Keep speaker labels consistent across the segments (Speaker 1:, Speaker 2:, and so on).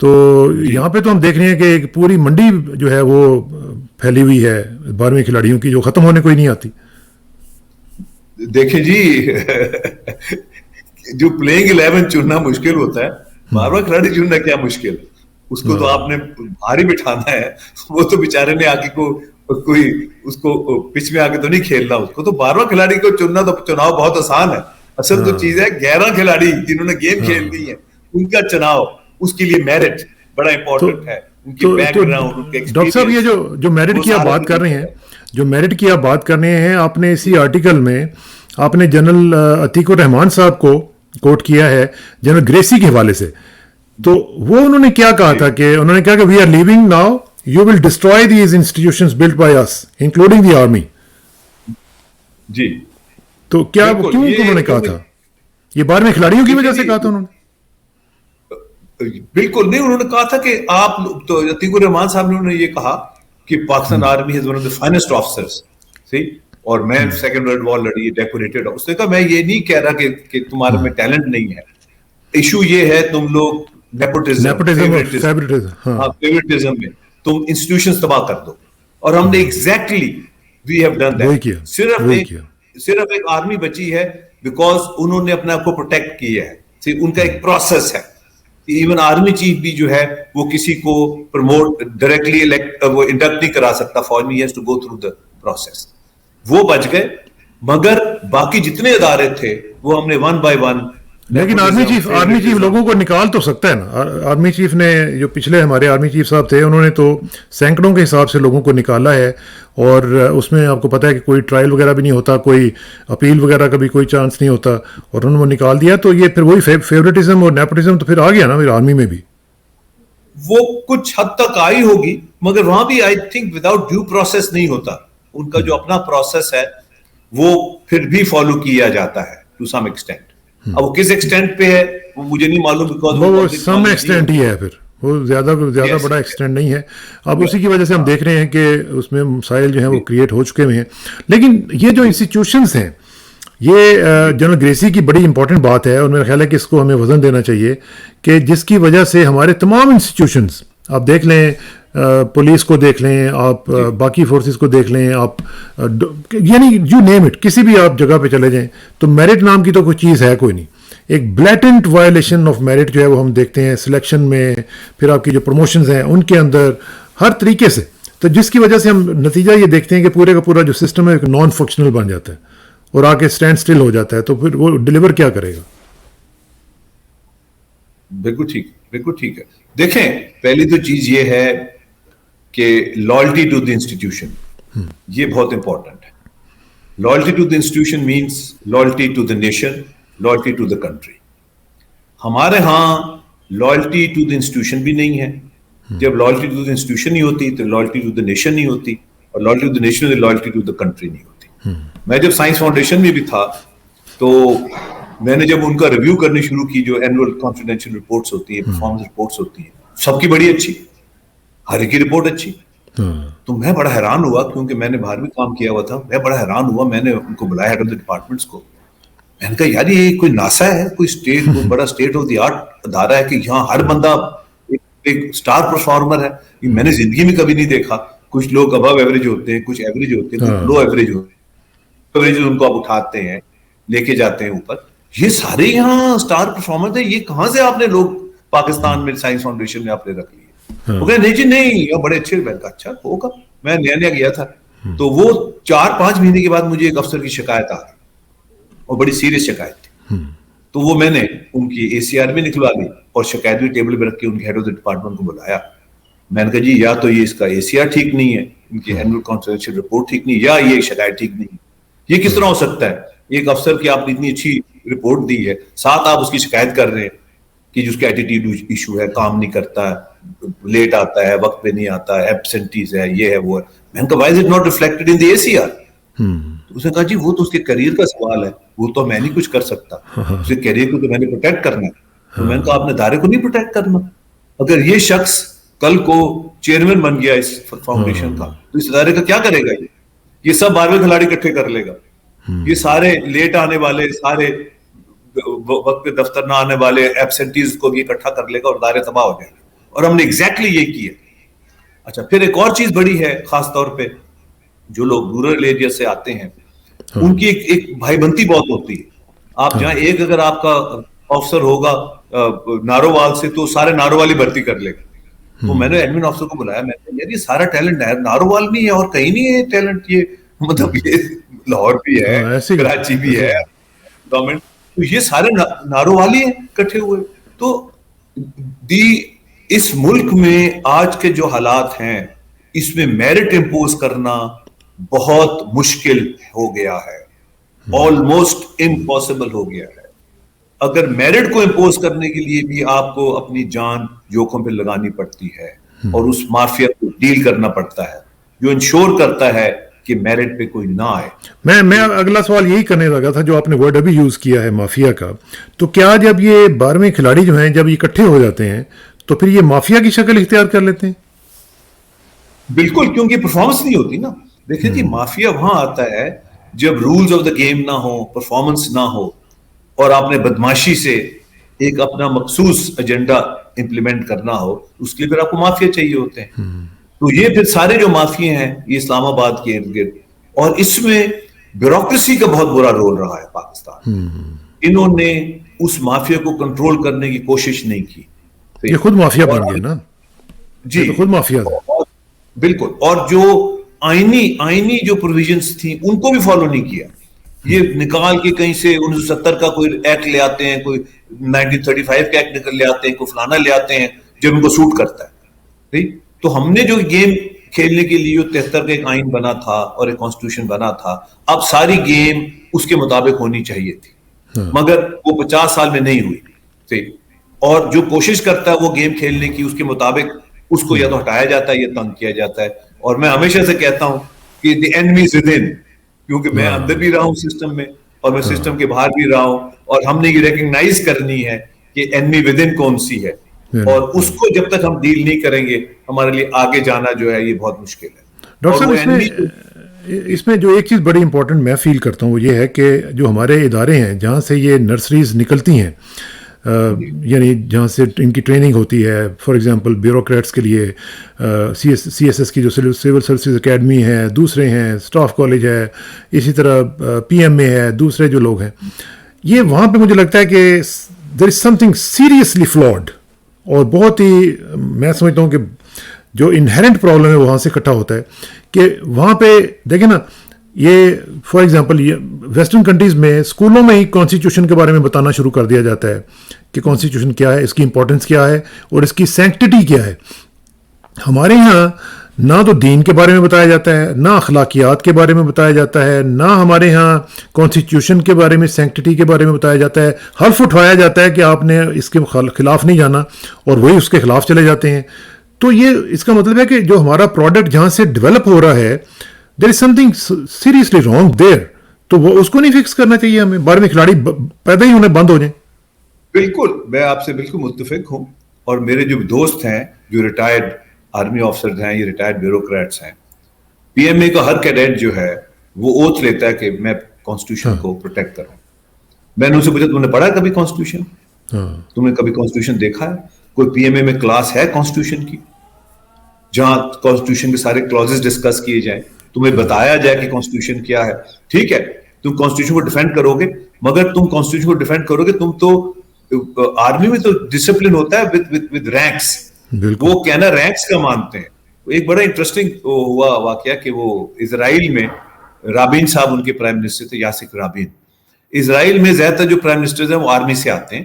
Speaker 1: تو یہاں پہ تو ہم دیکھ رہے ہیں کہ ایک پوری منڈی جو ہے وہ پھیلی ہوئی ہے 12ویں کھلاڑیوں کی، جو ختم ہونے کوئی نہیں آتی.
Speaker 2: دیکھیں جی جو پلینگ 11 چننا مشکل ہوتا ہے، 12واں کھلاڑی چننا کیا مشکل، اس کو تو آپ نے باہر ہی بٹھانا ہے. وہ تو بیچارے نے آگے کوئی اس کو پچ میں آگے تو نہیں کھیلنا، اس کو تو 12واں کھلاڑی کو چننا تو چناؤ بہت آسان ہے. اصل تو چیز ہے 11 کھلاڑی جنہوں نے گیم کھیلنی ہے ان کا چناؤ، اس کے لیے میرٹ بڑا امپورٹنٹ ہے. ان کی بیک گراؤنڈ، ان کے
Speaker 1: ڈاکٹر صاحب یہ جو میرٹ کی آپ بات کر رہے ہیں، جو میرٹ کی آپ بات کر رہے ہیں، آپ نے اسی آرٹیکل میں آپ نے جنرل عتیق الرحمان صاحب کو کوٹ کیا ہے جنرل گریسی کے حوالے سے. تو وہ انہوں نے کیا کہا تھا کہ انہوں نے کہا کہ we are living now, you will destroy these institutions built by us including the army.
Speaker 2: جی
Speaker 1: تو کیا کیوں انہوں نے کہا تھا؟ یہ 12ویں کھلاڑیوں کی وجہ سے کہا تھا انہوں نے؟
Speaker 2: بالکل نہیں، انہوں نے کہا تھا کہ آپ تو عتیق الرحمان صاحب نے یہ کہا کہ Pakistan army is one of the finest officers, سی، اور میں سیکنڈ ورلڈ وار لڑی، ڈیکوریٹڈ. اس نے کہا میں یہ نہیں کہہ رہا کہ تمہارے میں ٹیلنٹ نہیں ہے، ایشو یہ ہے تم لوگ فیوریٹزم میں تم انسٹیٹیوشنز تباہ کر دو. اور ہم نے exactly we have done that. صرف ایک آرمی بچی ہے بیکاز انہوں نے اپنے آپ کو پروٹیکٹ کیا ہے. ان کا ایک پروسیس ہے. ایون آرمی چیف بھی جو ہے وہ کسی کو پروموٹ ڈائریکٹلی وہ انڈکٹ نہیں کرا سکتا فوج میں، has to go through the process. وہ بچ گئے، مگر باقی جتنے ادارے تھے وہ ہم نے ون بائی ون.
Speaker 1: لیکن آرمی چیف لوگوں کو نکال تو سکتا ہے نا. آرمی چیف نے، جو پچھلے ہمارے آرمی چیف صاحب تھے، انہوں نے تو سینکڑوں کے حساب سے لوگوں کو نکالا ہے، اور اس میں آپ کو پتا ہے کہ کوئی ٹرائل وغیرہ بھی نہیں ہوتا، کوئی اپیل وغیرہ کا بھی کوئی چانس نہیں ہوتا، اور انہوں نے نکال دیا. تو یہ پھر وہی فیوریٹزم اور نیپوٹزم تو پھر آ گیا نا پھر آرمی میں بھی.
Speaker 2: وہ کچھ حد تک آئی ہوگی، مگر وہاں بھی I think without due process نہیں ہوتا. ان کا جو اپنا پروسیس ہے وہ پھر بھی فالو کیا جاتا ہے ٹو سم ایکسٹینٹ. اب وہ کس ایکسٹینٹ پہ ہے وہ مجھے نہیں معلوم، بیکاز
Speaker 1: وہ سم ایکسٹینٹ ہی ہے، پھر وہ زیادہ بڑا ایکسٹینٹ نہیں ہے. اب اسی کی وجہ سے ہم دیکھ رہے ہیں کہ اس میں مسائل جو ہیں وہ کریٹ ہو چکے ہوئے ہیں. لیکن یہ جو انسٹیٹیوشنز ہیں، یہ جنرل گریسی کی بڑی امپورٹنٹ بات ہے، اور میرا خیال ہے کہ اس کو ہمیں وزن دینا چاہیے، کہ جس کی وجہ سے ہمارے تمام انسٹیٹیوشنز، آپ دیکھ لیں پولیس کو دیکھ لیں، آپ باقی فورسز کو دیکھ لیں، آپ یعنی یو نیم اٹ، کسی بھی آپ جگہ پہ چلے جائیں تو میرٹ نام کی تو کوئی چیز ہے کوئی نہیں. ایک بلیٹنٹ وائلیشن آف میرٹ جو ہے وہ ہم دیکھتے ہیں سلیکشن میں، پھر آپ کی جو پروموشنز ہیں ان کے اندر، ہر طریقے سے. تو جس کی وجہ سے ہم نتیجہ یہ دیکھتے ہیں کہ پورے کا پورا جو سسٹم ہے ایک نان فنکشنل بن جاتا ہے اور آ کے اسٹینڈ اسٹل ہو جاتا ہے. تو پھر وہ ڈلیور کیا کرے گا؟
Speaker 2: بالکل ٹھیک ہے. دیکھیں، پہلی تو چیز یہ ہے کہ لائلٹی ٹو دی انسٹیٹیوشن، یہ بہت امپورٹنٹ ہے. Loyalty to the institution means loyalty to the nation, loyalty to the country. ہمارے ہاں لائلٹی ٹو دی انسٹیٹیوشن بھی نہیں ہے. جب لائلٹی ٹو دی انسٹیٹیوشن نہیں ہوتی تو لائلٹی ٹو دی نیشن نہیں ہوتی، اور loyalty to the nation loyalty to the country نہیں ہوتی. میں جب سائنس فاؤنڈیشن میں بھی تھا تو میں نے جب ان کا ریویو کرنی شروع کی، جو اینوئل کانفیڈینشیل رپورٹس ہوتی ہیں، پرفارمنس رپورٹس ہوتی ہیں، سب کی بڑی اچھی، ہر ایک کی رپورٹ اچھی. تو میں بڑا حیران ہوا، کیونکہ میں نے باہر بھی کام کیا ہوا تھا. میں بڑا حیران ہوا، میں نے ان کو بلایا ہیڈ آف دی ڈپارٹمنٹس کو. میں نے کہا یار یہ کوئی ناسا ہے، کوئی اسٹیٹ، کوئی بڑا اسٹیٹ آف دی آرٹ ادارہ ہے کہ یہاں ہر بندہ ایک اسٹار پرفارمر ہے. یہ میں نے زندگی میں کبھی نہیں دیکھا. کچھ لوگ ابو ایوریج ہوتے ہیں، کچھ ایوریج ہوتے ہیں، کچھ لو ایوریج ہوتے ہیں. ایوریج ان کو آپ اٹھاتے ہیں، لے کے جاتے ہیں اوپر. یہ سارے یہاں اسٹار پرفارمر ہیں، یہ کہاں سے آپ نے لوگ پاکستان میں سائنس فاؤنڈیشن میں آپ نے رکھ لیے؟ وہ کہے نہیں جی نہیں، یہ بڑے اچھے. میں کہا اچھا ہوگا. میں نیا گیا تھا تو وہ 4-5 مہینے کے بعد مجھے ایک افسر کی شکایت آ گئی، اور بڑی سیریس شکایت تھی. تو وہ میں نے ان کی اے سی آر بھی نکلوا لی اور شکایت بھی ٹیبل پہ رکھ کے ان کے ہیڈ آف دی ڈپارٹمنٹ کو بلایا. میں نے کہا جی یا تو یہ اس کا اے سی آر ٹھیک نہیں ہے، ان کی اینوئل کانفیڈینشیل رپورٹ ٹھیک نہیں، یا یہ شکایت ٹھیک نہیں. یہ کس طرح ہو سکتا ہے؟ ایک افسر کی آپ نے اتنی اچھی رپورٹ دی ہے، ساتھ آپ اس کی شکایت کر رہے ہیں کہ جس کا ایٹیٹیوڈ ایشو ہے، کام نہیں کرتا، لیٹ آتا ہے، وقت پہ نہیں آتا، ایبسینٹیز ہے، یہ ہے وہ ہے. میں نے کہا why is it not reflected in the A C R? اس نے کہا جی وہ تو اس کے کیریئر کا سوال ہے، وہ تو میں نہیں کچھ کر سکتا، اس کے کیریئر کو تو میں نے پروٹیکٹ کرنا ہے. تو میں نے کہا آپ نے ادارے کو نہیں پروٹیکٹ کرنا؟ اگر یہ شخص کل کو چیئرمین بن گیا اس فاؤنڈیشن کا تو اس ادارے کا کیا کرے گا؟ یہ سب 12ویں کھلاڑی اکٹھے کر لے گا. یہ سارے لیٹ آنے والے، سارے وقت پہ دفتر نہ آنے والے، ایبسینٹیز کو بھی اکٹھا کر لے گا اور ادارے تباہ ہو جائیں گے. اور ہم نے ایگزیکٹلی یہ کیا. اچھا پھر ایک اور چیز بڑی ہے, خاص طور پہ جو لوگ رورل ایریا سے آتے ہیں ان کی ایک بھائی بنتی بہت ہوتی ہے. آپ جہاں ایک اگر آپ کا آفسر ہوگا نارووال سے تو سارے نارووال ہی بھرتی کر لے گا. تو میں نے ایڈمن آفسر کو بلایا, میں نے یار یہ سارا ٹیلنٹ نارووال میں ہے اور کہیں نہیں ہے ٹیلنٹ, یہ مطلب یہ لاہور بھی ہے, کراچی بھی ہے گورنمنٹ, تو یہ سارے نارووالی ہیں اکٹھے ہوئے. تو اس ملک میں آج کے جو حالات ہیں اس میں میرٹ امپوز کرنا بہت مشکل ہو گیا ہے, آلموسٹ امپاسبل ہو گیا ہے. اگر میرٹ کو امپوز کرنے کے لیے بھی آپ کو اپنی جان جوخم پہ لگانی پڑتی ہے اور اس مافیا کو ڈیل کرنا پڑتا ہے جو انشور کرتا ہے کہ میرٹ پہ کوئی نہ آئے.
Speaker 1: میں اگلا سوال یہی کرنے لگا تھا, جو آپ نے ورڈ ابھی یوز کیا ہے مافیا کا, تو کیا جب یہ 12ویں کھلاڑی جو ہیں جب یہ اکٹھے ہو جاتے ہیں تو پھر یہ مافیا کی شکل اختیار کر لیتے ہیں؟
Speaker 2: بالکل, کیونکہ پرفارمنس نہیں ہوتی نا. دیکھیں جی مافیا وہاں آتا ہے جب رولز آف دا گیم نہ ہو, پرفارمنس نہ ہو, اور آپ نے بدماشی سے ایک اپنا مخصوص ایجنڈا امپلیمنٹ کرنا ہو, اس کے لیے پھر آپ کو مافیا چاہیے ہوتے ہیں. تو یہ پھر سارے جو مافیا ہیں یہ اسلام آباد کے ارد گرد, اور اس میں بیوروکریسی کا بہت برا رول رہا ہے پاکستان. انہوں نے اس مافیا کو کنٹرول کرنے کی کوشش نہیں کی.
Speaker 1: یہ خود مافیا بن گئے نا
Speaker 2: جی,
Speaker 1: تو خود مافیا تھا
Speaker 2: بالکل. اور جو آئینی جو پروویژنز تھیں ان کو بھی فالو نہیں کیا. یہ نکال کے کہیں سے 1970 کا کوئی ایکٹ لے آتے ہیں, کوئی 1935 کا ایکٹ نکل لے آتے ہیں, کوئی فلانا لے آتے ہیں جب ان کو سوٹ کرتا ہے. تو ہم نے جو گیم کھیلنے کے لیے 73 کا ایک آئین بنا تھا اور ایک کانسٹیٹیوشن بنا تھا, اب ساری گیم اس کے مطابق ہونی چاہیے تھی, مگر وہ 50 سال میں نہیں ہوئی. اور جو کوشش کرتا ہے وہ گیم کھیلنے کی اس کے مطابق اس کو یا تو ہٹایا جاتا ہے یا تنگ کیا جاتا ہے. اور میں ہمیشہ سے کہتا ہوں کہ the enemy is with in, کیونکہ میں اندر بھی رہا ہوں سسٹم میں اور میں سسٹم کے باہر بھی رہا ہوں, اور ہم نے یہ ریکگنائز کرنی ہے کہ اینمی ود ان کون سی ہے, اور اس کو جب تک ہم ڈیل نہیں کریں گے ہمارے لیے آگے جانا جو ہے یہ بہت مشکل ہے.
Speaker 1: ڈاکٹر صاحب اس میں جو ایک چیز بڑی امپورٹنٹ میں فیل کرتا ہوں وہ یہ ہے کہ جو ہمارے ادارے ہیں جہاں سے یہ نرسریز نکلتی ہیں, یعنی جہاں سے ان کی ٹریننگ ہوتی ہے, فار ایگزامپل بیوروکریٹس کے لیے سی ایس ایس کی جو سول سروسز اکیڈمی ہے, دوسرے ہیں اسٹاف کالج ہے, اسی طرح پی ایم اے ہے, دوسرے جو لوگ ہیں, یہ وہاں پہ مجھے لگتا ہے کہ دیر is something seriously flawed, اور بہت ہی میں سمجھتا ہوں کہ جو انہیرنٹ پرابلم ہے وہاں سے اکٹھا ہوتا ہے کہ وہاں پہ دیکھیں نا, یہ فار ایگزامپل یہ ویسٹرن کنٹریز میں اسکولوں میں ہی کانسٹیٹیوشن کے بارے میں بتانا شروع کر دیا جاتا ہے کہ کانسٹیٹیوشن کیا ہے, اس کی امپورٹنس کیا ہے اور اس کی سینکٹٹی کیا ہے. ہمارے یہاں نہ تو دین کے بارے میں بتایا جاتا ہے, نہ اخلاقیات کے بارے میں بتایا جاتا ہے, نہ ہمارے ہاں کانسٹیٹیوشن کے بارے میں سینکٹٹی کے بارے میں بتایا جاتا ہے. حلف اٹھایا جاتا ہے کہ آپ نے اس کے خلاف نہیں جانا, اور وہی اس کے خلاف چلے جاتے ہیں. تو یہ اس کا مطلب ہے کہ جو ہمارا پروڈکٹ جہاں سے ڈیولپ ہو رہا ہے there is something seriously wrong there, تو وہ اس کو نہیں فکس کرنا چاہیے ہمیں. 12ویں کھلاڑی پیدا ہی ہونے بند ہو جائیں.
Speaker 2: بالکل, میں آپ سے بالکل متفق ہوں. اور میرے جو دوست ہیں جو ریٹائرڈ آرمی آفسرز ہیں, یہ ریٹائرڈ بیوروکریٹس ہیں, پی ایم اے کا ہر کیڈٹ جو ہے وہ اوتھ لیتا ہے کہ میں کانسٹیٹیوشن کو پروٹیکٹ کروں. میں نے ان سے پوچھا تم نے پڑھا کبھی کانسٹیٹیوشن, تم نے کبھی کانسٹیٹیوشن دیکھا ہے؟ کوئی پی ایم اے میں کلاس ہے کانسٹیٹیوشن کی جہاں کانسٹیٹیوشن کے سارے کلازز ڈسکس کیے جائیں, تمہیں بتایا جائے کہ کانسٹیٹیوشن کیا ہے؟ ٹھیک ہے تم کانسٹیٹیوشن کو ڈیفینڈ کرو گے, مگر تم کانسٹیٹیوشن کو ڈیفینڈ کرو گے, تم تو آرمی میں تو ڈسپلن ہوتا ہے ود رینکس, وہ کہنا رینکس کا مانتے ہیں. ایک بڑا انٹرسٹنگ ہوا واقعہ کہ وہ اسرائیل میں رابین صاحب ان کے پرائم منسٹر تھے, یاسر رابین. اسرائیل میں زیادہ تر جو پرائم منسٹرز ہیں وہ آرمی سے آتے ہیں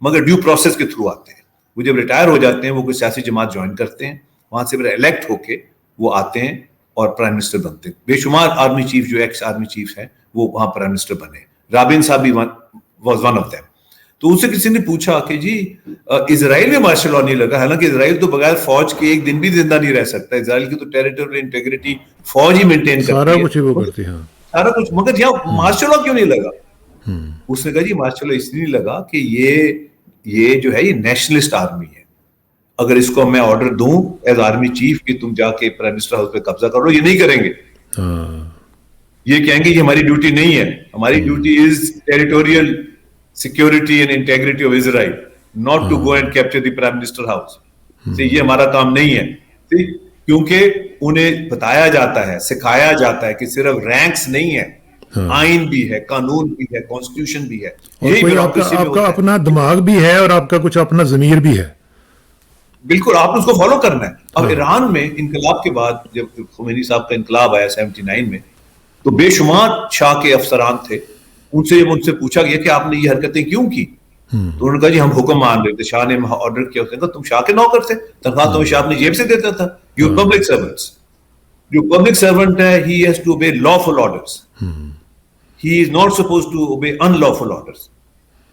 Speaker 2: مگر ڈیو پروسیس کے تھرو آتے ہیں. وہ جب ریٹائر ہو جاتے ہیں وہ کوئی سیاسی جماعت جوائن کرتے ہیں, وہاں سے پھر الیکٹ ہو کے وہ آتے ہیں اور پرائم منسٹر بنتے ہیں. بے شمار آرمی چیف جو ایکس آرمی چیف ہیں وہ وہاں پرائم منسٹر بنے. رابین صاحب بھی واز ون آف دیم. تو ان سے کسی نے پوچھا کہ جی اسرائیل میں مارشل لاء نہیں لگا, حالانکہ اسرائیل تو بغیر فوج کے ایک دن بھی زندہ نہیں رہ سکتا. اسرائیل کی تو ٹیریٹوریل انٹیگریٹی فوج ہی مینٹین کرتی ہے,
Speaker 1: سارا کچھ وہ کرتی ہے,
Speaker 2: سارا کچھ, مگر یہاں مارشل لاء کیوں نہیں لگا؟ اس نے کہا جی مارشل لاء اس لیے نہیں لگا کہ یہ جو ہے یہ نیشنلسٹ آرمی ہے. اگر اس کو میں آرڈر دوں ایز آرمی چیف کہ تم جا کے پرائم منسٹر ہاؤس پہ قبضہ کرو, یہ نہیں کریں گے. یہ کہیں گے یہ ہماری ڈیوٹی نہیں ہے, ہماری duty is territorial security and integrity of Israel, not to go and capture the prime minister house. یہ ہمارا کام نہیں ہے, کیونکہ انہیں بتایا جاتا ہے, سکھایا جاتا ہے کہ صرف رینکس نہیں ہے, آئین بھی ہے, قانون بھی ہے, کانسٹیٹیوشن بھی ہے,
Speaker 1: اور کوئی آپ کا اپنا دماغ بھی ہے اور آپ کا کچھ اپنا ضمیر بھی ہے.
Speaker 2: بالکل, آپ نے اس کو فالو کرنا ہے. اب ایران میں انقلاب کے بعد جب خمینی صاحب کا انقلاب آیا 79 میں, تو بے شمار شاہ کے افسران تھے, ان سے پوچھا گیا کہ آپ نے یہ حرکتیں کیوں کی, تو انہوں نے کہا جی ہم حکم مان رہے تھے, شاہ نے آرڈر کیا, اس نے کہا تم شاہ کے نوکر تھے, تنخواہ تمہیں شاہ اپنی جیب سے دیتا تھا. یو پبلک سرونٹس, جو پبلک سرونٹ ہے he has to obey lawful orders, he is not supposed to obey unlawful orders.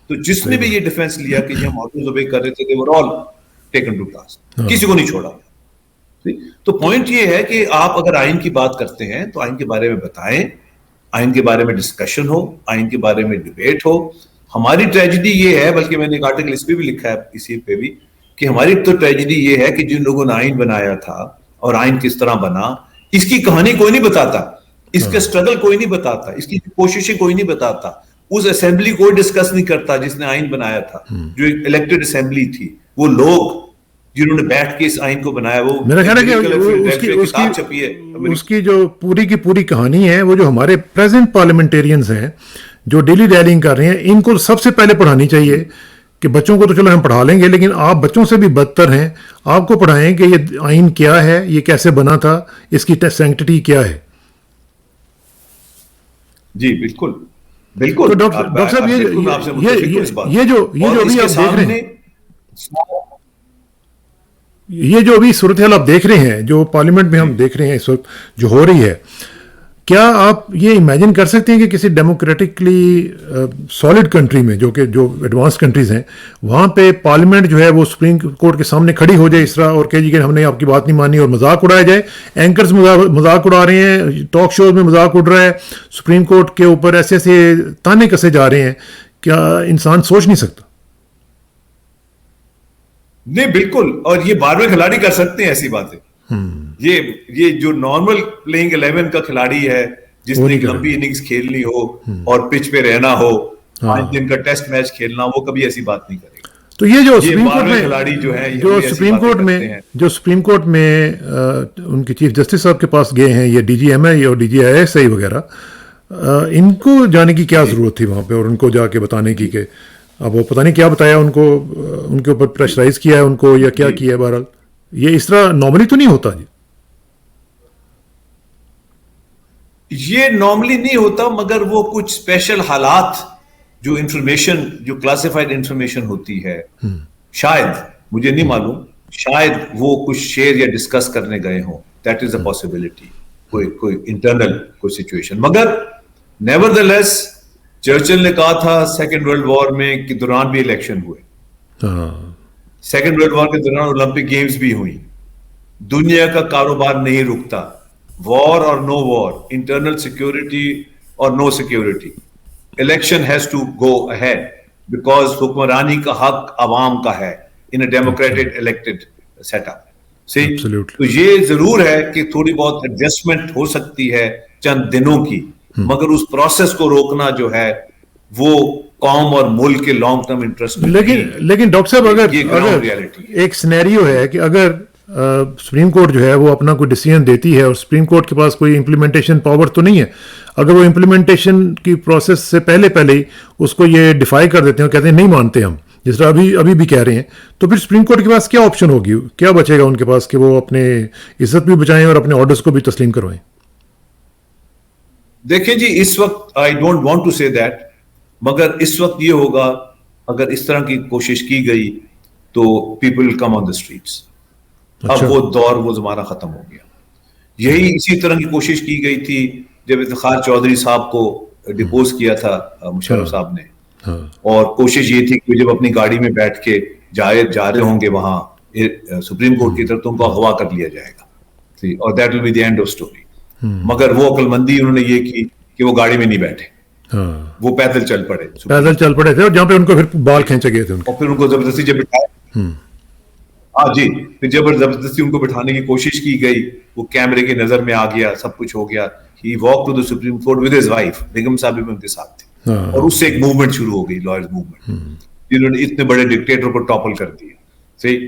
Speaker 2: تو جس نے بھی یہ ڈیفینس لیا کہ یہ ہم آرڈرز اوبے کر رہے تھے, they were all taken to task, کسی کو نہیں چھوڑا. تو پوائنٹ یہ ہے کہ آپ اگر آئین کی بات کرتے ہیں تو آئین کے بارے میں بتائیں, آئین کے بارے میں ڈسکشن ہو, آئین کے بارے میں ڈیبیٹ ہو. ہماری ٹریجڈی یہ ہے, بلکہ میں نے ایک آرٹیکل اس پہ بھی لکھا ہے اسی پہ بھی, کہ ہماری تو ٹریجڈی یہ ہے کہ جن لوگوں نے آئین بنایا تھا اور آئین کس طرح بنا, اس کی کہانی کوئی نہیں بتاتا, اس کا اسٹرگل کوئی نہیں بتاتا, اس کی کوششیں کوئی نہیں بتاتا, اس اسمبلی کوئی ڈسکس نہیں کرتا جس نے آئین بنایا تھا, جو ایک الیکٹڈ اسمبلی تھی, وہ لوگ جنہوں نے بیٹھ کے اس آئین کو بنایا. وہ
Speaker 1: میرا خیال ہے کہ اس کی جو پوری کی پوری کہانی ہے, وہ جو ہمارے پریزنٹ پارلیمنٹیرینز ہیں جو ڈیلی ڈیلنگ کر رہے ہیں, ان کو سب سے پہلے پڑھانی چاہیے کہ بچوں کو تو چلو ہم پڑھا لیں گے, لیکن آپ بچوں سے بھی بدتر ہیں, آپ کو پڑھائیں کہ یہ آئین کیا ہے, یہ کیسے بنا تھا, اس کی سینکٹٹی کیا ہے.
Speaker 2: جی بالکل بالکل.
Speaker 1: تو ڈاکٹر صاحب یہ جو ابھی آپ دیکھ رہے ہیں, یہ جو ابھی صورتحال آپ دیکھ رہے ہیں, جو پارلیمنٹ میں ہم دیکھ رہے ہیں اس وقت جو ہو رہی ہے, کیا آپ یہ امیجن کر سکتے ہیں کہ کسی ڈیموکریٹکلی سالڈ کنٹری میں, جو ایڈوانس کنٹریز ہیں, وہاں پہ پارلیمنٹ جو ہے وہ سپریم کورٹ کے سامنے کھڑی ہو جائے اس طرح, اور کہ جی کہ ہم نے آپ کی بات نہیں مانی, اور مذاق اڑایا جائے, اینکرز مذاق اڑا رہے ہیں, ٹاک شوز میں مذاق اڑ رہا ہے, سپریم کورٹ کے اوپر ایسے ایسے تانے کسے جا رہے ہیں, کیا انسان سوچ نہیں سکتا؟
Speaker 2: نہیں بالکل, اور یہ 12ویں کھلاڑی کر سکتے ہیں ایسی باتیں. یہ جو نارمل پلینگ 11 کا کھلاڑی ہے, جس نے لمبی اننگز کھیلنی ہو اور پچ پہ رہنا ہو, 5 دن کا ٹیسٹ میچ کھیلنا, وہ کبھی ایسی بات نہیں کرے گا.
Speaker 1: تو یہ جو سپریم کورٹ میں ان کے چیف جسٹس صاحب کے پاس گئے ہیں, یہ ڈی جی ایم آئی اور D G I S I وغیرہ, ان کو جانے کی کیا ضرورت تھی وہاں پہ, اور ان کو جا کے بتانے کی کہ اب وہ پتہ نہیں کیا بتایا ان کو, ان کے اوپر پریشرائز کیا ہے ان کو, یا کیا کیا ہے؟ بہرحال یہ اس طرح نارملی تو نہیں ہوتا. جی
Speaker 2: یہ نارملی نہیں ہوتا, مگر وہ کچھ اسپیشل حالات, جو انفارمیشن, جو کلاسیفائڈ انفارمیشن ہوتی ہے, شاید, مجھے نہیں معلوم, شاید وہ کچھ شیئر یا ڈسکس کرنے گئے ہوں, دیٹ از اے پاسبلٹی, کوئی انٹرنل کوئی سچویشن. مگر نیور دا لیس, چرچل نے کہا تھا سیکنڈ ورلڈ وار میں کے دوران بھی الیکشن ہوئے, سیکنڈ ورلڈ وار کے دوران اولمپک گیمز بھی ہوئی. دنیا کا کاروبار نہیں رکتا, وار اور نو وار, انٹرنل سیکورٹی اور no security, election has to go ahead, because حکمرانی کا حق عوام کا ہے in a democratic elected set up. تو یہ ضرور ہے کہ تھوڑی بہت ایڈجسٹمنٹ ہو سکتی ہے چند دنوں کی, مگر اس پروسیس کو روکنا جو ہے وہ قوم اور ملک کے لانگ ٹرم انٹرسٹ.
Speaker 1: لیکن ڈاکٹر صاحب, اگر ایک سینیریو ہے کہ اگر سپریم کورٹ جو ہے وہ اپنا کوئی ڈیسیژن دیتی ہے, اور سپریم کورٹ کے پاس کوئی امپلیمنٹیشن پاور تو نہیں ہے, اگر وہ امپلیمنٹیشن کی پروسیس سے پہلے ہی اس کو یہ ڈیفائی کر دیتے ہیں, کہتے ہیں نہیں مانتے ہم, جس طرح ابھی بھی کہہ رہے ہیں, تو پھر سپریم کورٹ کے پاس کیا آپشن ہوگی, کیا بچے گا ان کے پاس کہ وہ اپنے عزت بھی بچائیں اور اپنے آرڈرز کو بھی تسلیم کروائیں؟
Speaker 2: دیکھیں جی, اس وقت آئی ڈونٹ وانٹ ٹو سے دیٹ, مگر اس وقت یہ ہوگا, اگر اس طرح کی کوشش کی گئی تو people will come on the streets. اب وہ دور, وہ زمانہ ختم ہو گیا. یہی اسی طرح کی کوشش کی گئی تھی جب افتخار چودھری صاحب کو ڈپوز کیا تھا مشرف صاحب نے, اور کوشش یہ تھی کہ جب اپنی گاڑی میں بیٹھ کے جا رہے ہوں گے وہاں سپریم کورٹ کی طرف, تو ان کو اغوا کر لیا جائے گا, اور that will be the end of story. مگر وہ عقل مندی انہوں نے یہ کی کہ وہ گاڑی میں نہیں بیٹھے, وہ پیدل چل پڑے
Speaker 1: تھے, اور جہاں پہ ان کو پھر بال کھینچے گئے تھے,
Speaker 2: اور پھر ان کو زبردستی جب بٹھایا, ہاں جی, پھر جب زبردستی ان کو بٹھانے کی کوشش کی گئی, وہ کیمرے کی نظر میں آ گیا, سب کچھ ہو گیا. He walk to the supreme court with his wife, بیگم صاحب بھی ان کے ساتھ تھے, اور اس سے ایک موومنٹ شروع ہو گئی, لائرز موومنٹ, جنہوں نے اتنے بڑے ڈکٹیٹر کو ٹاپل کر دیا. صحیح,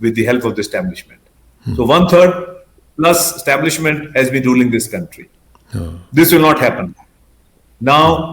Speaker 2: with the help of the establishment. So 1/3 plus establishment has been ruling this country. This will not happen. Now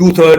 Speaker 2: 2/3